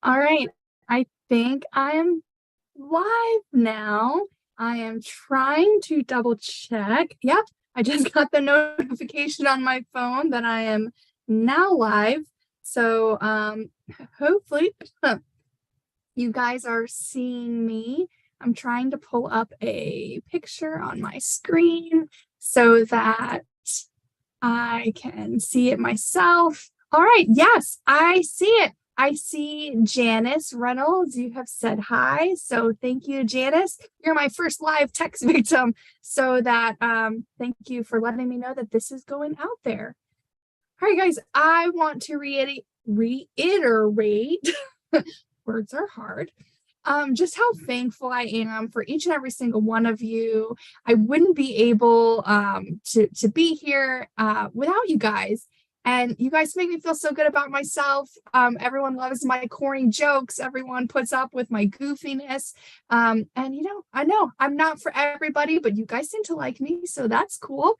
All right. I think I'm live now. I am trying to double check. Yep, I just got the notification on my phone that I am now live. So hopefully you guys are seeing me. I'm trying to pull up a picture on my screen so that I can see it myself. All right. Yes, I see it. I see Janice Reynolds. You have said hi. So thank you, Janice. You're my first live text victim. So that thank you for letting me know that this is going out there. All right, guys, I want to reiterate words are hard. Just how thankful I am for each and every single one of you. I wouldn't be able to be here without you guys. And you guys make me feel so good about myself. Everyone loves my corny jokes. Everyone puts up with my goofiness. And I know I'm not for everybody, but you guys seem to like me, so that's cool.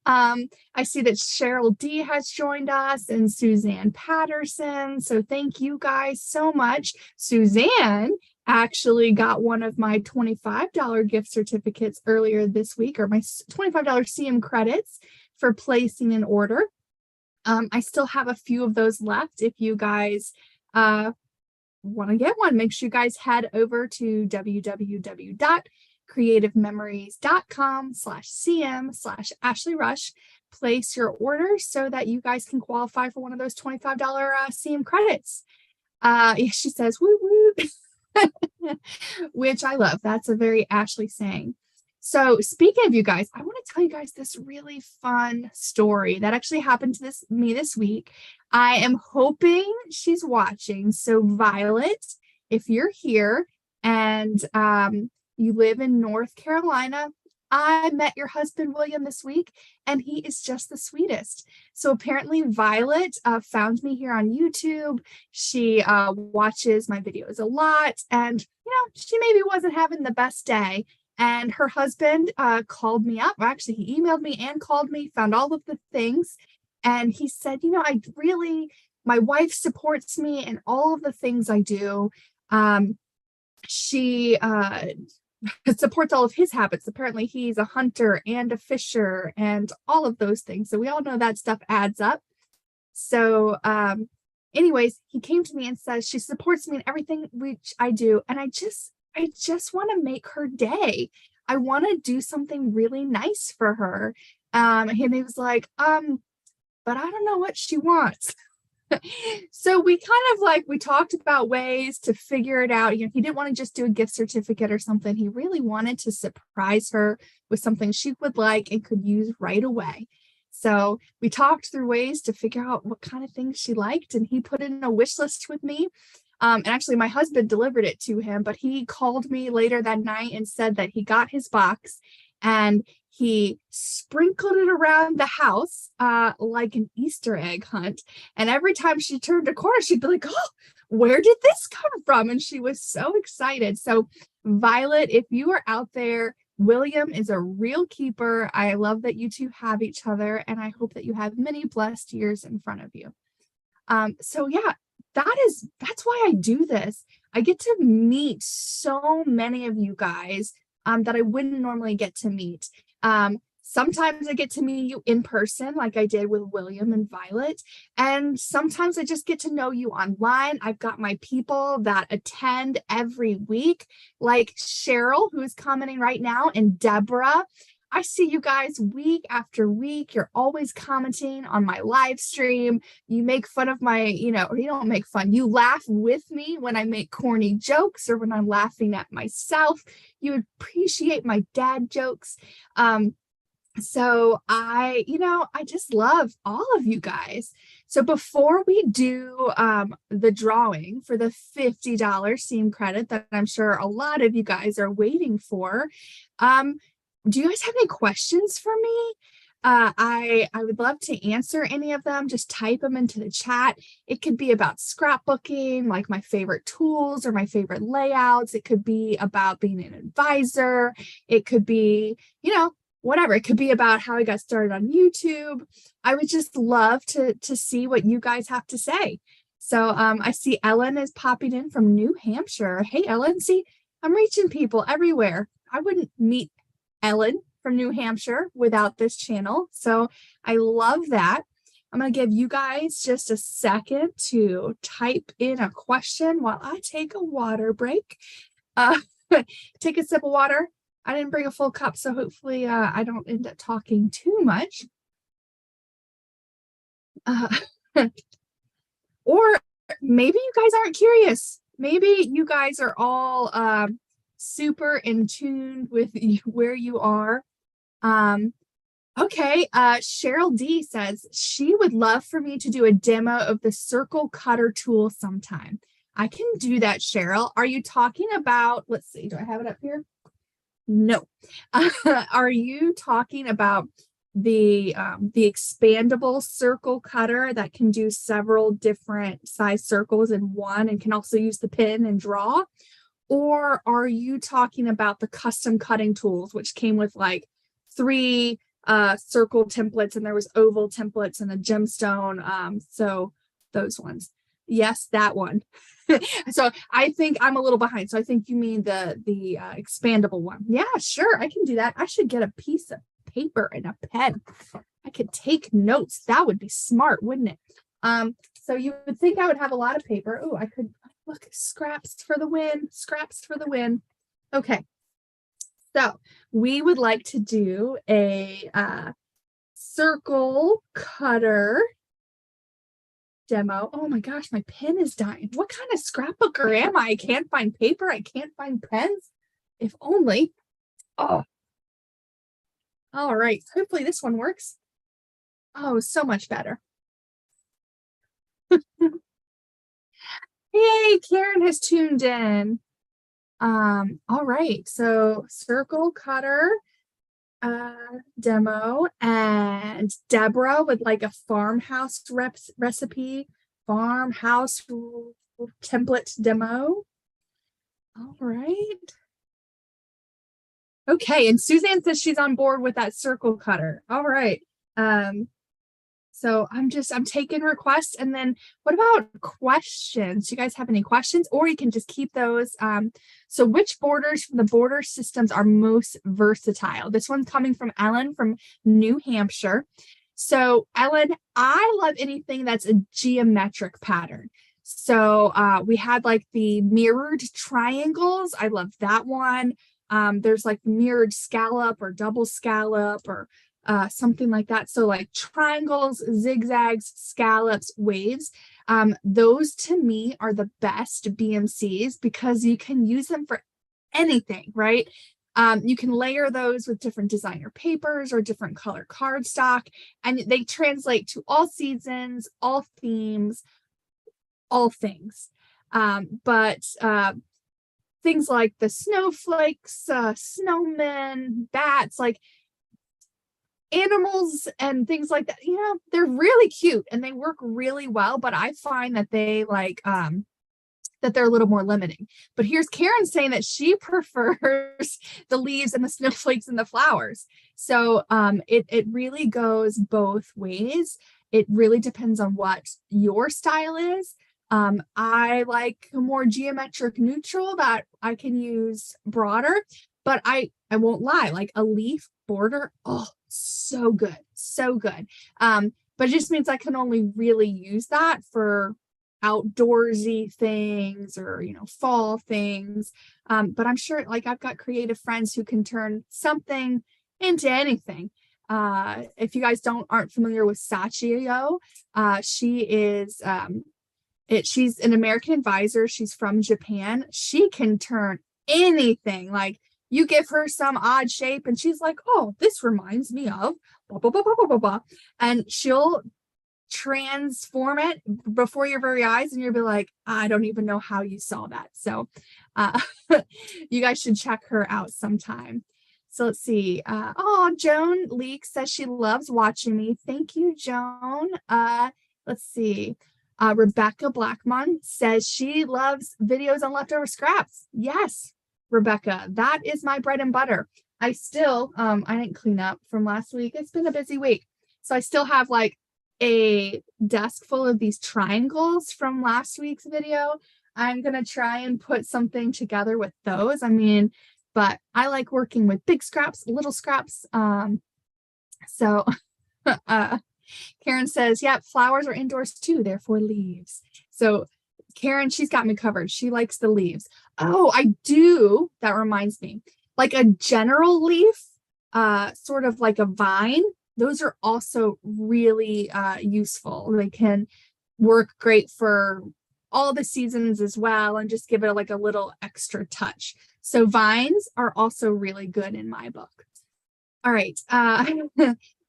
I see that Cheryl D has joined us and Suzanne Patterson. So thank you guys so much. Suzanne actually got one of my $25 gift certificates earlier this week, or my $25 CM credits for placing an order. I still have a few of those left. If you guys want to get one, make sure you guys head over to www.creativememories.com/cm/Ashley Rush. Place your order so that you guys can qualify for one of those $25 CM credits. She says, woo woo, which I love. That's a very Ashley saying. So speaking of you guys, I want to tell you guys this really fun story that actually happened to me this week. I am hoping she's watching. So Violet, if you're here and you live in North Carolina, I met your husband William this week, and he is just the sweetest. So apparently Violet found me here on YouTube. She watches my videos a lot, and she maybe wasn't having the best day. And her husband called me up. Actually, he emailed me and called me, found all of the things. And he said, my wife supports me in all of the things I do. She supports all of his habits. Apparently, he's a hunter and a fisher and all of those things. So we all know that stuff adds up. So, anyways, he came to me and says she supports me in everything which I do. And I just want to make her day. I want to do something really nice for her. And he was like, but I don't know what she wants. So we talked about ways to figure it out. He didn't want to just do a gift certificate or something. He really wanted to surprise her with something she would like and could use right away. So we talked through ways to figure out what kind of things she liked, and he put in a wish list with me. And actually, my husband delivered it to him, but he called me later that night and said that he got his box and he sprinkled it around the house like an Easter egg hunt. And every time she turned a corner, she'd be like, oh, where did this come from? And she was so excited. So, Violet, if you are out there, William is a real keeper. I love that you two have each other, and I hope that you have many blessed years in front of you. So yeah, that's why I do this. I get to meet so many of you guys that I wouldn't normally get to meet. Sometimes I get to meet you in person, like I did with William and Violet. And sometimes I just get to know you online. I've got my people that attend every week, like Cheryl, who is commenting right now, and Deborah. I see you guys week after week. You're always commenting on my live stream. You make fun of my, or you don't make fun. You laugh with me when I make corny jokes or when I'm laughing at myself. You appreciate my dad jokes. So I just love all of you guys. So before we do the drawing for the $50 seam credit that I'm sure a lot of you guys are waiting for, do you guys have any questions for me? I would love to answer any of them. Just type them into the chat. It could be about scrapbooking, like my favorite tools or my favorite layouts. It could be about being an advisor. It could be, whatever. It could be about how I got started on YouTube. I would just love to see what you guys have to say. So I see Ellen is popping in from New Hampshire. Hey, Ellen, see, I'm reaching people everywhere. I wouldn't meet Ellen from New Hampshire without this channel. So I love that. I'm going to give you guys just a second to type in a question while I take a water break. Take a sip of water. I didn't bring a full cup, so hopefully I don't end up talking too much. Or maybe you guys aren't curious. Maybe you guys are all super in tune with where you are. Okay, Cheryl D says she would love for me to do a demo of the circle cutter tool sometime. I can do that, Cheryl. Are you talking about, let's see, do I have it up here? No. Are you talking about the expandable circle cutter that can do several different size circles in one and can also use the pen and draw? Or are you talking about the custom cutting tools, which came with like 3 circle templates, and there was oval templates and a gemstone? So those ones. Yes, that one. So I think I'm a little behind. So I think you mean the expandable one. Yeah, sure, I can do that. I should get a piece of paper and a pen. I could take notes. That would be smart, wouldn't it? So you would think I would have a lot of paper. Oh, I could look, scraps for the win, scraps for the win. Okay. So we would like to do a circle cutter demo. Oh my gosh, my pen is dying. What kind of scrapbooker am I? I can't find paper. I can't find pens. If only. Oh. All right. Hopefully this one works. Oh, so much better. Hey, Karen has tuned in. All right. So circle cutter demo, and Deborah would like a farmhouse recipe, farmhouse template demo. All right. Okay, and Suzanne says she's on board with that circle cutter. All right. So I'm taking requests. And then what about questions? Do you guys have any questions? Or you can just keep those. So which borders from the border systems are most versatile? This one's coming from Ellen from New Hampshire. So Ellen, I love anything that's a geometric pattern. So we had like the mirrored triangles. I love that one. There's like mirrored scallop or double scallop or something like that. So like triangles, zigzags, scallops, waves. Those to me are the best BMCs because you can use them for anything, right? You can layer those with different designer papers or different color cardstock, and they translate to all seasons, all themes, all things. But things like the snowflakes, snowmen, bats, like animals and things like that, you know, they're really cute and they work really well, but I find that they like that they're a little more limiting. But here's Karen saying that she prefers the leaves and the snowflakes and the flowers. So it really goes both ways. It really depends on what your style is. I like a more geometric neutral that I can use broader, but I won't lie, like a leaf border, oh, so good, so good. But it just means I can only really use that for outdoorsy things or, you know, fall things. But I'm sure, like, I've got creative friends who can turn something into anything. If you guys aren't familiar with Sachio, she is she's an American advisor. She's from Japan. She can turn anything. Like, you give her some odd shape and she's like, oh, this reminds me of blah, blah, blah, blah, blah, blah, blah. And she'll transform it before your very eyes. And you'll be like, I don't even know how you saw that. So you guys should check her out sometime. So let's see. Oh, Joan Leek says she loves watching me. Thank you, Joan. Let's see. Rebecca Blackmon says she loves videos on leftover scraps. Yes, Rebecca, that is my bread and butter. I still, I didn't clean up from last week. It's been a busy week. So I still have like a desk full of these triangles from last week's video. I'm going to try and put something together with those. I mean, but I like working with big scraps, little scraps. So Karen says, yeah, flowers are indoors too, therefore leaves. So Karen, she's got me covered. She likes the leaves. Oh, I do. That reminds me. Like a general leaf, sort of like a vine, those are also really useful. They can work great for all the seasons as well and just give it like a little extra touch. So vines are also really good in my book. All right.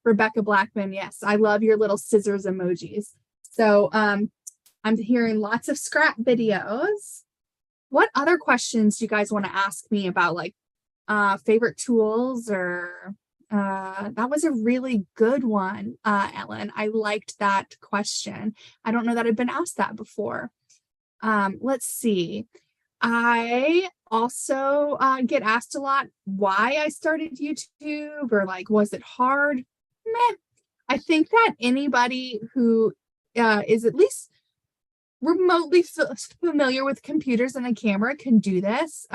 Rebecca Blackman, yes, I love your little scissors emojis. So I'm hearing lots of scrap videos. What other questions do you guys want to ask me about, like favorite tools or that was a really good one, Ellen. I liked that question. I don't know that I've been asked that before. Let's see. I also get asked a lot why I started YouTube, or like, was it hard? Meh. I think that anybody who is at least remotely familiar with computers and a camera can do this.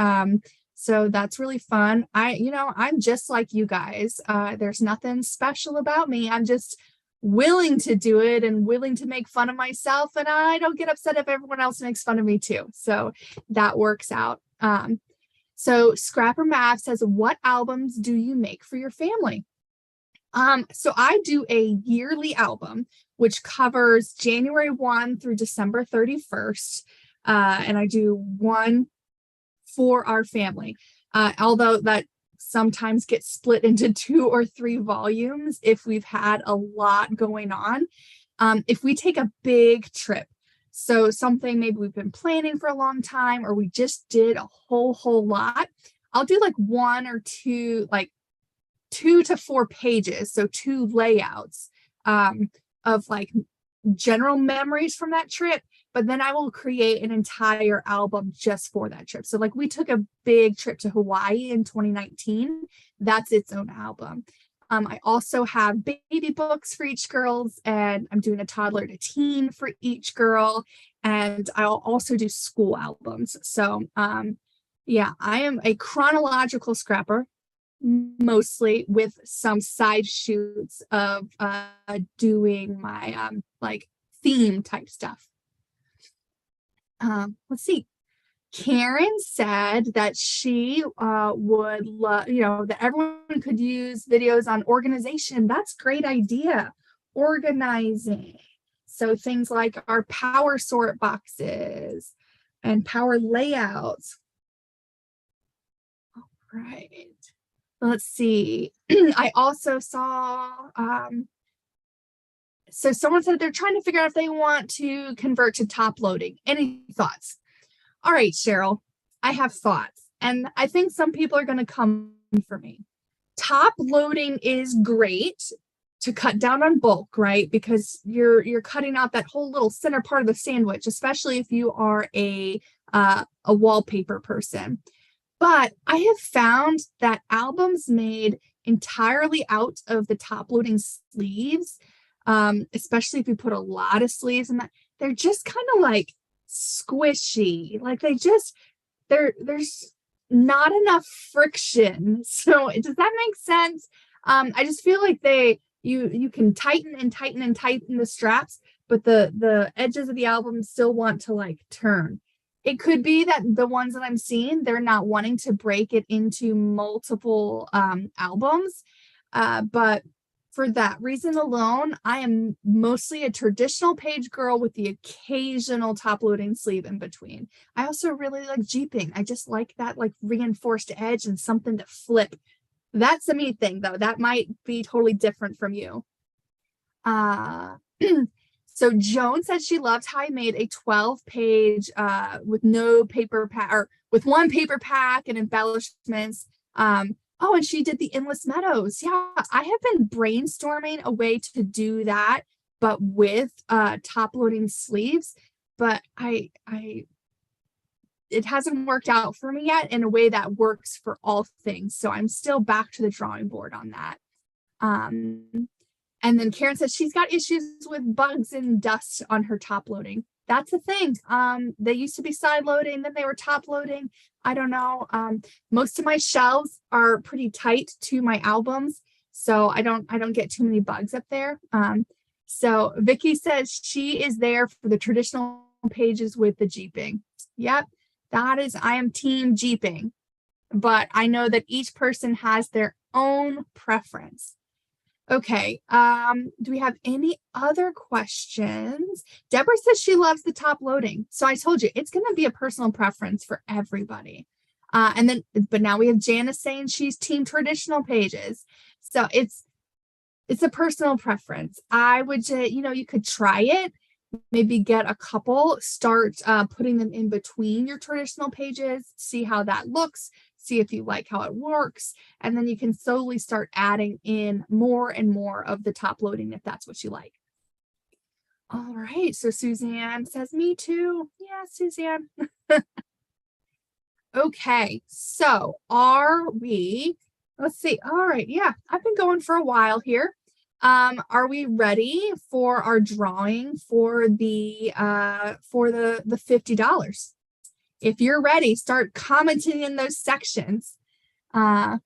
So that's really fun. I'm just like you guys. There's nothing special about me. I'm just willing to do it and willing to make fun of myself. And I don't get upset if everyone else makes fun of me too. So that works out. So Scrapper Mav says, what albums do you make for your family? So I do a yearly album, which covers January 1 through December 31st. And I do one for our family, although that sometimes gets split into 2 or 3 volumes if we've had a lot going on. If we take a big trip, so something maybe we've been planning for a long time, or we just did a whole lot, I'll do like 1 or 2, like 2 to 4 pages, so 2 layouts of like general memories from that trip, but then I will create an entire album just for that trip. So like we took a big trip to Hawaii in 2019. That's its own album. I also have baby books for each girls, and I'm doing a toddler to teen for each girl, and I'll also do school albums. So yeah, I am a chronological scrapper, mostly, with some side shoots of doing my like theme type stuff. Let's see. Karen said that she would love, that everyone could use videos on organization. That's a great idea. Organizing. So things like our power sort boxes and power layouts. All right. Let's see. I also saw, so someone said they're trying to figure out if they want to convert to top loading. Any thoughts? All right, Cheryl, I have thoughts, and I think some people are going to come for me. Top loading is great to cut down on bulk, right? Because you're cutting out that whole little center part of the sandwich, especially if you are a wallpaper person. But I have found that albums made entirely out of the top loading sleeves, especially if you put a lot of sleeves in that, they're just kind of like squishy. Like there's not enough friction. So does that make sense? I just feel like you can tighten and tighten and tighten the straps, but the edges of the album still want to like turn. It could be that the ones that I'm seeing, they're not wanting to break it into multiple albums. But for that reason alone, I am mostly a traditional page girl with the occasional top loading sleeve in between. I also really like jeeping. I just like that like reinforced edge and something to flip. That's a me thing though. That might be totally different from you. So Joan said she loved how I made a 12-page with no paper pack, or with one paper pack and embellishments. Oh, and she did the endless meadows. Yeah, I have been brainstorming a way to do that, but with top loading sleeves. But it hasn't worked out for me yet in a way that works for all things. So I'm still back to the drawing board on that. And then Karen says she's got issues with bugs and dust on her top loading. That's a thing. They used to be side loading, then they were top loading. I don't know. Most of my shelves are pretty tight to my albums, so I don't get too many bugs up there. So Vicky says she is there for the traditional pages with the jeeping. Yep, I am team jeeping, but I know that each person has their own preference. Okay, do we have any other questions? Deborah says she loves the top loading. So I told you, it's going to be a personal preference for everybody. But now we have Janice saying she's team traditional pages. So it's a personal preference. I would, you could try it, maybe get a couple, start putting them in between your traditional pages, see how that looks, see if you like how it works, and then you can slowly start adding in more and more of the top loading if that's what you like. All right, so Suzanne says, me too. Yeah, Suzanne. Okay, so let's see. All right, yeah, I've been going for a while here. Are we ready for our drawing for the $50? If you're ready, start commenting in those sections. Oh,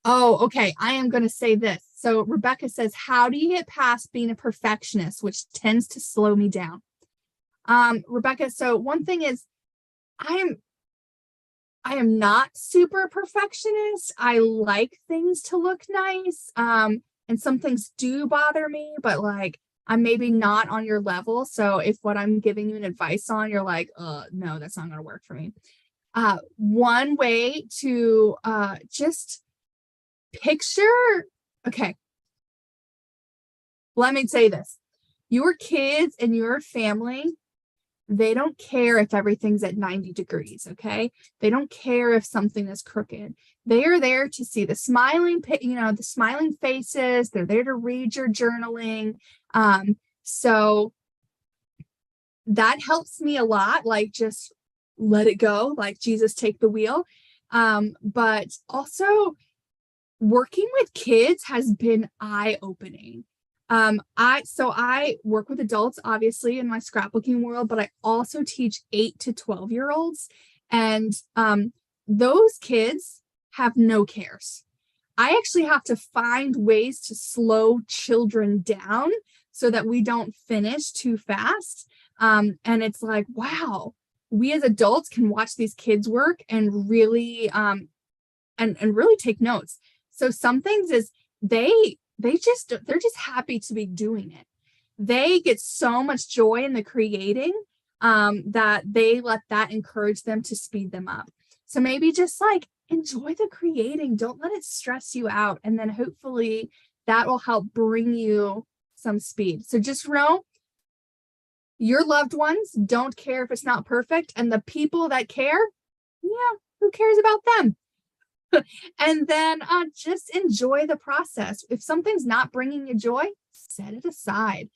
okay. I am going to say this. So Rebecca says, how do you get past being a perfectionist, which tends to slow me down? Rebecca, so one thing is I am not super perfectionist. I like things to look nice. And some things do bother me, but like I'm maybe not on your level. So if what I'm giving you an advice on, you're like, no, that's not going to work for me. One way to just picture, okay, let me say this. Your kids and your family, they don't care if everything's at 90 degrees, okay? They don't care if something is crooked. They are there to see the smiling faces. They're there to read your journaling. So that helps me a lot, like just let it go, like Jesus, take the wheel. But also working with kids has been eye-opening. I work with adults, obviously, in my scrapbooking world, but I also teach 8 to 12-year-olds. And those kids have no cares. I actually have to find ways to slow children down so that we don't finish too fast. And it's like, wow, we as adults can watch these kids work and really and really take notes. So some things is they're just happy to be doing it. They get so much joy in the creating that they let that encourage them to speed them up. So maybe just like enjoy the creating, don't let it stress you out, and then hopefully that will help bring you some speed. So just know your loved ones don't care if it's not perfect, and the people that care, yeah, who cares about them? And then just enjoy the process. If something's not bringing you joy, set it aside,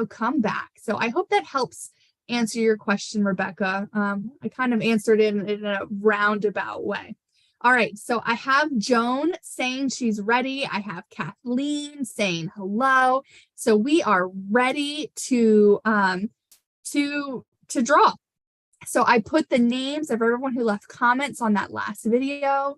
come back. So I hope that helps answer your question, Rebecca. I kind of answered it in a roundabout way. All right, so I have Joan saying she's ready. I have Kathleen saying hello. So we are ready to draw. So I put the names of everyone who left comments on that last video.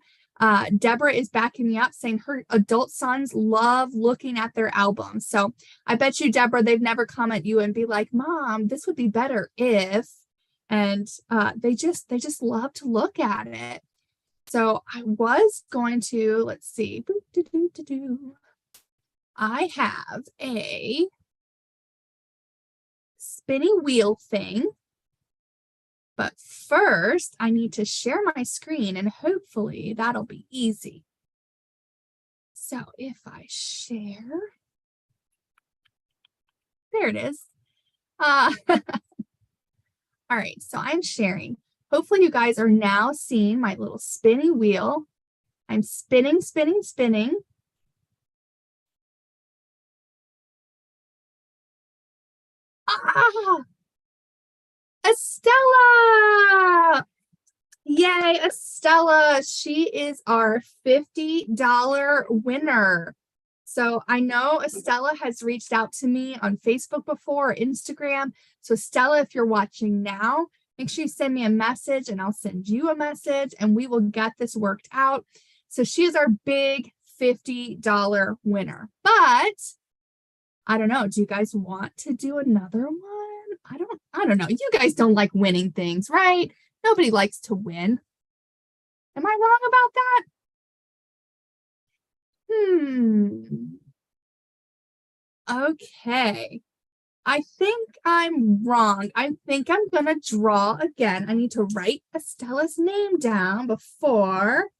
Deborah is backing me up saying her adult sons love looking at their albums. So I bet you, Deborah, they've never comment you and be like, Mom, this would be better if, and they just love to look at it. So I was going to, let's see, I have a spinny wheel thing. But first, I need to share my screen, and hopefully that'll be easy. So if I share, there it is. All right, so I'm sharing. Hopefully you guys are now seeing my little spinny wheel. I'm spinning, spinning, spinning. Ah! Estella! Yay, Estella. She is our $50 winner. So I know Estella has reached out to me on Facebook before, or Instagram. So Stella, if you're watching now, make sure you send me a message and I'll send you a message and we will get this worked out. So she is our big $50 winner. But I don't know. Do you guys want to do another one? I don't know. You guys don't like winning things, right? Nobody likes to win. Am I wrong about that? Okay. I think I'm wrong. I think I'm gonna draw again. I need to write Estella's name down before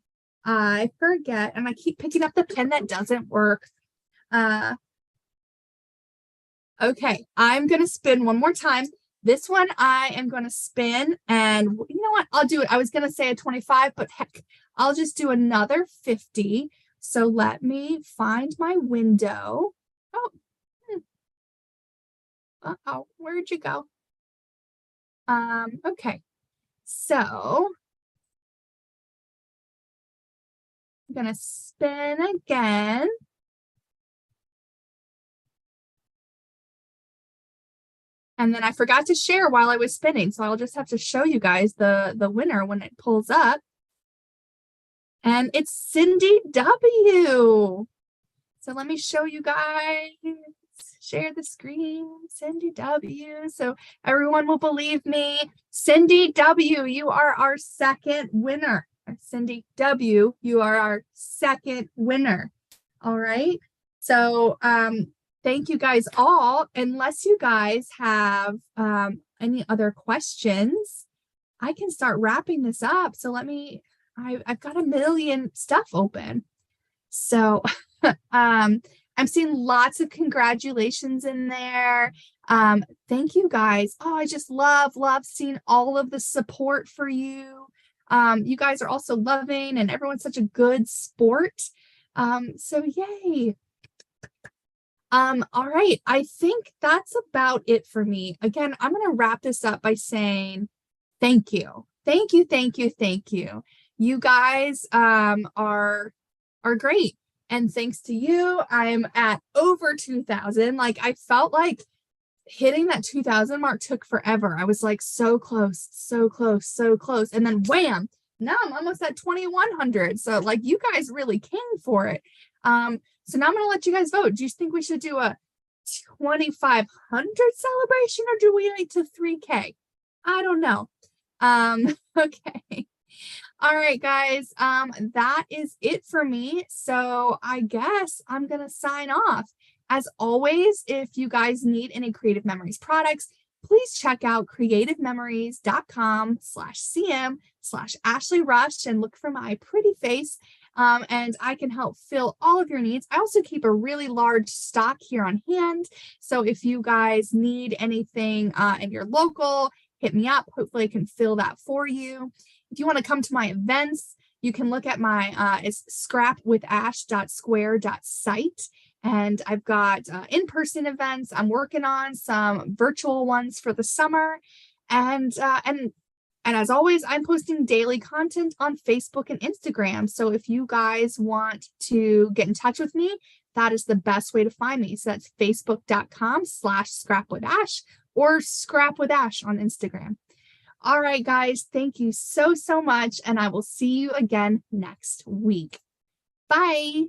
I forget. And I keep picking up the pen that doesn't work. Okay, I'm gonna spin one more time. This one I am gonna spin, and you know what? I'll do it. I was gonna say a 25, but heck, I'll just do another 50. So let me find my window. Oh, uh-oh, where'd you go? Okay. So I'm gonna spin again. And then I forgot to share while I was spinning, so I'll just have to show you guys the winner when it pulls up. And it's Cindy W. So let me show you guys. Share the screen, Cindy W. So everyone will believe me. Cindy W, you are our second winner. Cindy W, you are our second winner. All right. So thank you guys all. Unless you guys have any other questions, I can start wrapping this up. So let me, I've got a million stuff open. So I'm seeing lots of congratulations in there. Thank you guys. Oh, I just love seeing all of the support for you. You guys are also loving and everyone's such a good sport. So yay. All right. I think that's about it for me. Again, I'm going to wrap this up by saying thank you. Thank you, thank you, thank you. You guys are great. And thanks to you, I'm at over 2,000. Like I felt like hitting that 2,000 mark took forever. I was like so close, so close, so close. And then wham, now I'm almost at 2,100. So like you guys really came for it. So now I'm going to let you guys vote. Do you think we should do a 2,500 celebration or do we wait to 3K? I don't know. Okay. All right, guys, that is it for me. So I guess I'm going to sign off. As always, if you guys need any Creative Memories products, please check out creativememories.com/cm/Ashley Rush and look for my pretty face. And I can help fill all of your needs. I also keep a really large stock here on hand. So if you guys need anything in your local, hit me up. Hopefully I can fill that for you. If you want to come to my events, you can look at my it's scrapwithash.square.site. And I've got in-person events. I'm working on some virtual ones for the summer. And as always, I'm posting daily content on Facebook and Instagram. So if you guys want to get in touch with me, that is the best way to find me. So that's facebook.com/scrapwithash or scrapwithash on Instagram. All right, guys, thank you so much. And I will see you again next week. Bye.